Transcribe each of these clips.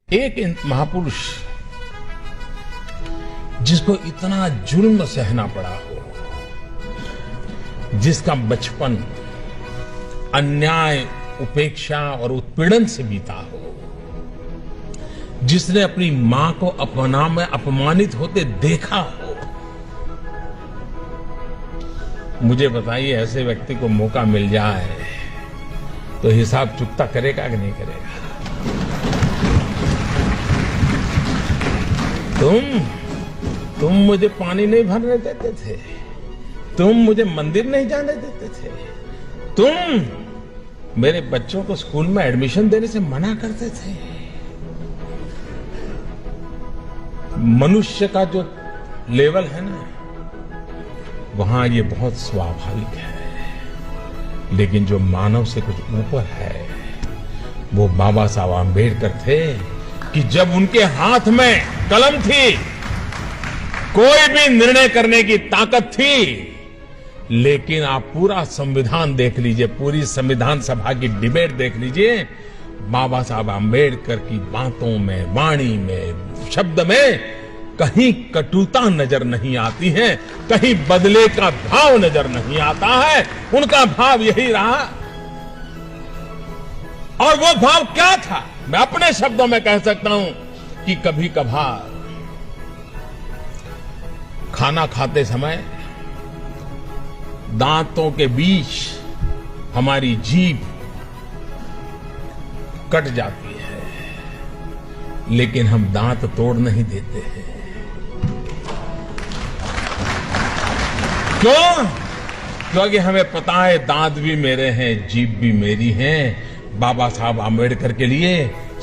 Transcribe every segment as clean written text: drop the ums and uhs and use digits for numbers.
एक महापुरुष जिसको इतना जुल्म सहना पड़ा हो, जिसका बचपन अन्याय, उपेक्षा और उत्पीड़न से बीता हो, जिसने अपनी मां को अपमानित होते देखा हो, मुझे बताइए ऐसे व्यक्ति को मौका मिल जाए तो हिसाब चुकता करेगा कि नहीं करेगा? तुम मुझे पानी नहीं भरने देते थे, तुम मुझे मंदिर नहीं जाने देते थे, तुम मेरे बच्चों को स्कूल में एडमिशन देने से मना करते थे। मनुष्य का जो लेवल है ना, वहां ये बहुत स्वाभाविक है, लेकिन जो मानव से कुछ ऊपर है वो बाबा साहब आंबेडकर थे कि जब उनके हाथ में कलम थी, कोई भी निर्णय करने की ताकत थी। लेकिन आप पूरा संविधान देख लीजिए, पूरी संविधान सभा की डिबेट देख लीजिए, बाबा साहब आंबेडकर की बातों में, वाणी में, शब्द में कहीं कटुता नजर नहीं आती है, कहीं बदले का भाव नजर नहीं आता है। उनका भाव यही रहा। और वो भाव क्या था? मैं अपने शब्दों में कह सकता हूं कि कभी कभार खाना खाते समय दांतों के बीच हमारी जीभ कट जाती है, लेकिन हम दांत तोड़ नहीं देते हैं। क्यों? क्योंकि हमें पता है दांत भी मेरे हैं, जीभ भी मेरी है। बाबा साहब आंबेडकर के लिए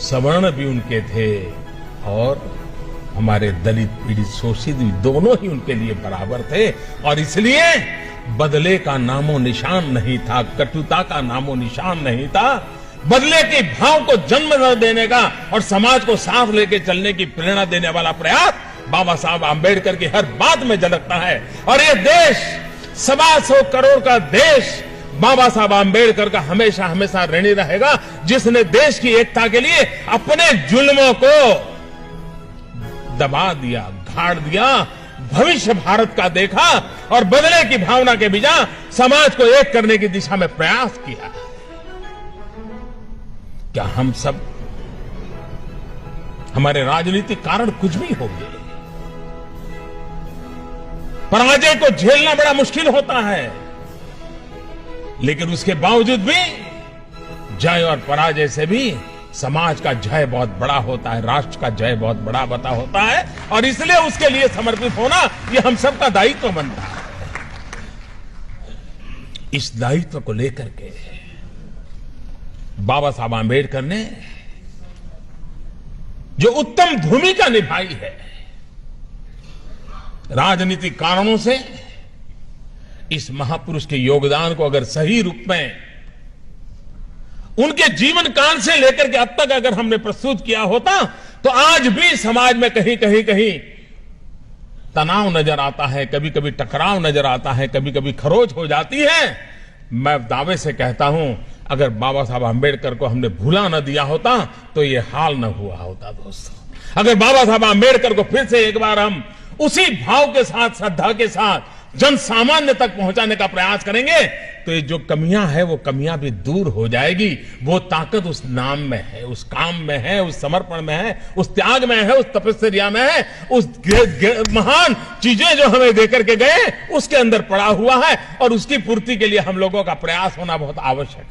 सवर्ण भी उनके थे और हमारे दलित, पीड़ित, शोषित दोनों ही उनके लिए बराबर थे। और इसलिए बदले का नामो निशान नहीं था, कटुता का नामो निशान नहीं था। बदले के भाव को जन्म देने का और समाज को साथ लेके चलने की प्रेरणा देने वाला प्रयास बाबा साहब आंबेडकर की हर बात में झलकता है। और ये देश 125 करोड़ का देश बाबा साहब आंबेडकर का हमेशा हमेशा ऋणी रहेगा, जिसने देश की एकता के लिए अपने जुल्मों को दबा दिया, गाड़ दिया, भविष्य भारत का देखा और बदले की भावना के बिना समाज को एक करने की दिशा में प्रयास किया। क्या हम सब, हमारे राजनीतिक कारण कुछ भी होंगे, पराजय को झेलना बड़ा मुश्किल होता है, लेकिन उसके बावजूद भी जय और पराजय से भी समाज का जय बहुत बड़ा होता है, राष्ट्र का जय बहुत बड़ा बता होता है। और इसलिए उसके लिए समर्पित होना ये हम सबका दायित्व बनता है। इस दायित्व को लेकर के बाबा साहब आंबेडकर ने जो उत्तम भूमिका निभाई है, राजनीतिक कारणों से इस महापुरुष के योगदान को अगर सही रूप में उनके जीवन काल से लेकर के अब तक अगर हमने प्रस्तुत किया होता, तो आज भी समाज में कहीं तनाव नजर आता है, कभी कभी टकराव नजर आता है, कभी कभी खरोच हो जाती है। मैं दावे से कहता हूं, अगर बाबा साहब आंबेडकर को हमने भूला न दिया होता तो ये हाल न हुआ होता। दोस्तों, अगर बाबा साहब आंबेडकर को फिर से एक बार हम उसी भाव के साथ, श्रद्धा के साथ जन सामान्य तक पहुंचाने का प्रयास करेंगे, तो ये जो कमियां है वो कमियां भी दूर हो जाएगी। वो ताकत उस नाम में है, उस काम में है, उस समर्पण में है, उस त्याग में है, उस तपस्या में है, उस महान चीजें जो हमें देकर के गए उसके अंदर पड़ा हुआ है। और उसकी पूर्ति के लिए हम लोगों का प्रयास होना बहुत आवश्यक है।